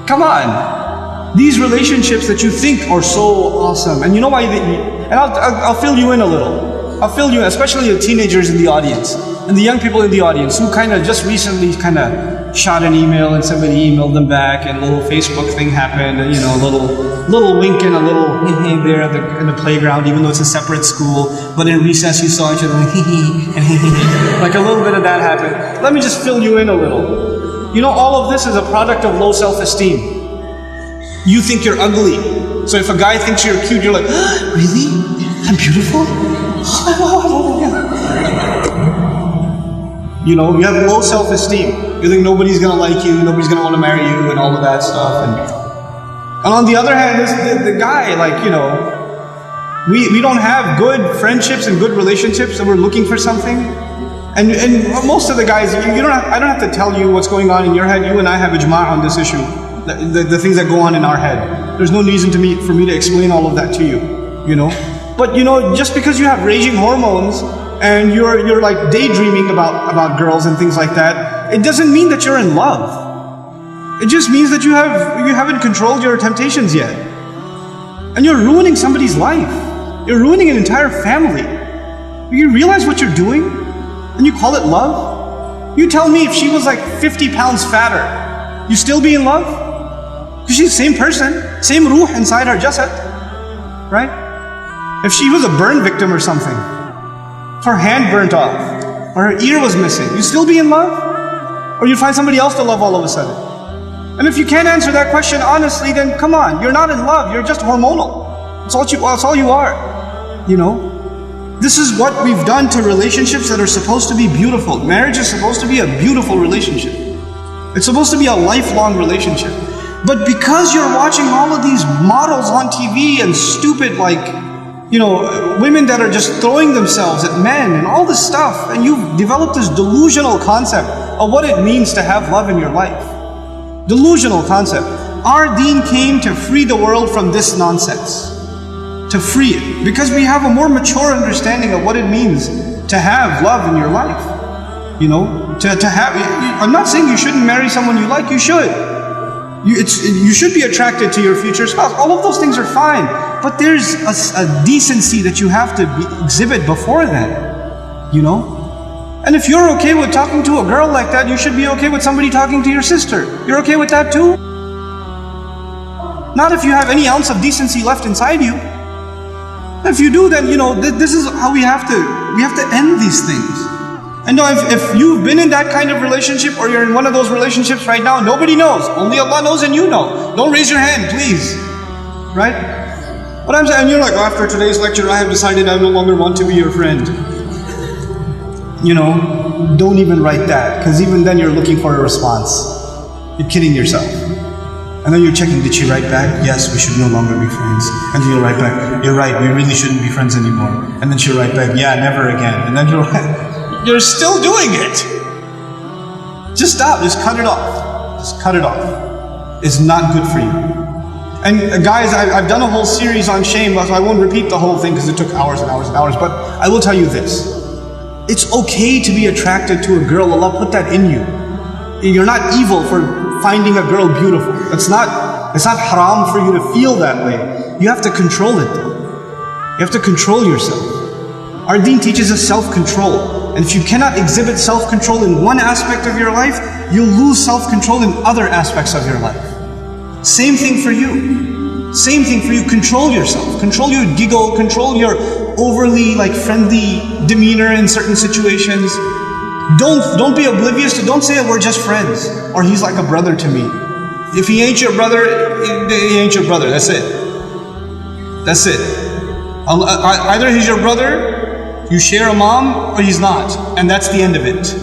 Come on. These relationships that you think are so awesome, and you know why and I'll fill you in a little. I'll fill you in, especially the teenagers in the audience, and the young people in the audience who kind of just recently kind of shot an email and somebody emailed them back and a little Facebook thing happened, and a little wink and a little there in the playground, even though it's a separate school, but in recess you saw each other like and like a little bit of that happened. Let me just fill you in a little. All of this is a product of low self-esteem. You think you're ugly. So if a guy thinks you're cute, you're like, really? I'm beautiful? You have low self-esteem. You think nobody's going to like you, nobody's going to want to marry you, and all of that stuff. And on the other hand, the guy, we don't have good friendships and good relationships, and we're looking for something. And most of the guys, I don't have to tell you what's going on in your head. You and I have ijma' on this issue. The things that go on in our head. There's no reason for me to explain all of that to you. But just because you have raging hormones and you're like daydreaming about girls and things like that, it doesn't mean that you're in love. It just means that you haven't controlled your temptations yet. And you're ruining somebody's life. You're ruining an entire family. You realize what you're doing? And you call it love? You tell me if she was like 50 pounds fatter, you still be in love? Because she's the same person, same ruh inside her jasad, right? If she was a burn victim or something, if her hand burnt off, or her ear was missing, you still be in love? Or you'd find somebody else to love all of a sudden? And if you can't answer that question honestly, then come on, you're not in love, you're just hormonal. That's all you are, This is what we've done to relationships that are supposed to be beautiful. Marriage is supposed to be a beautiful relationship. It's supposed to be a lifelong relationship. But because you're watching all of these models on TV and stupid women that are just throwing themselves at men and all this stuff, and you've developed this delusional concept of what it means to have love in your life. Delusional concept. Our deen came to free the world from this nonsense. To free it, because we have a more mature understanding of what it means to have love in your life. To have. I'm not saying you shouldn't marry someone you like. You should. You should be attracted to your future spouse. All of those things are fine, but there's a decency that you have to exhibit before then. And if you're okay with talking to a girl like that, you should be okay with somebody talking to your sister. You're okay with that too? Not if you have any ounce of decency left inside you. If you do, then this is how we have to end these things. And if you've been in that kind of relationship, or you're in one of those relationships right now, nobody knows. Only Allah knows and you know. Don't raise your hand, please. Right? What I'm saying, and you're like, after today's lecture, I have decided I no longer want to be your friend. Don't even write that, because even then you're looking for a response. You're kidding yourself. And then you're checking, did she write back? Yes, we should no longer be friends. And then you'll write back, you're right, we really shouldn't be friends anymore. And then she'll write back, yeah, never again. And then you're still doing it. Just stop, just cut it off. Just cut it off. It's not good for you. And guys, I've done a whole series on shame, so I won't repeat the whole thing because it took hours and hours and hours, but I will tell you this. It's okay to be attracted to a girl. Allah put that in you. You're not evil for finding a girl beautiful. It's not haram for you to feel that way. You have to control it. You have to control yourself. Our deen teaches us self-control. And if you cannot exhibit self-control in one aspect of your life, you'll lose self-control in other aspects of your life. Same thing for you. Same thing for you. Control yourself. Control your giggle. Control your overly friendly demeanor in certain situations. Don't be oblivious to, don't say we're just friends, or he's like a brother to me. If he ain't your brother, he ain't your brother. That's it. That's it. Either he's your brother, you share a mom, or he's not. And that's the end of it.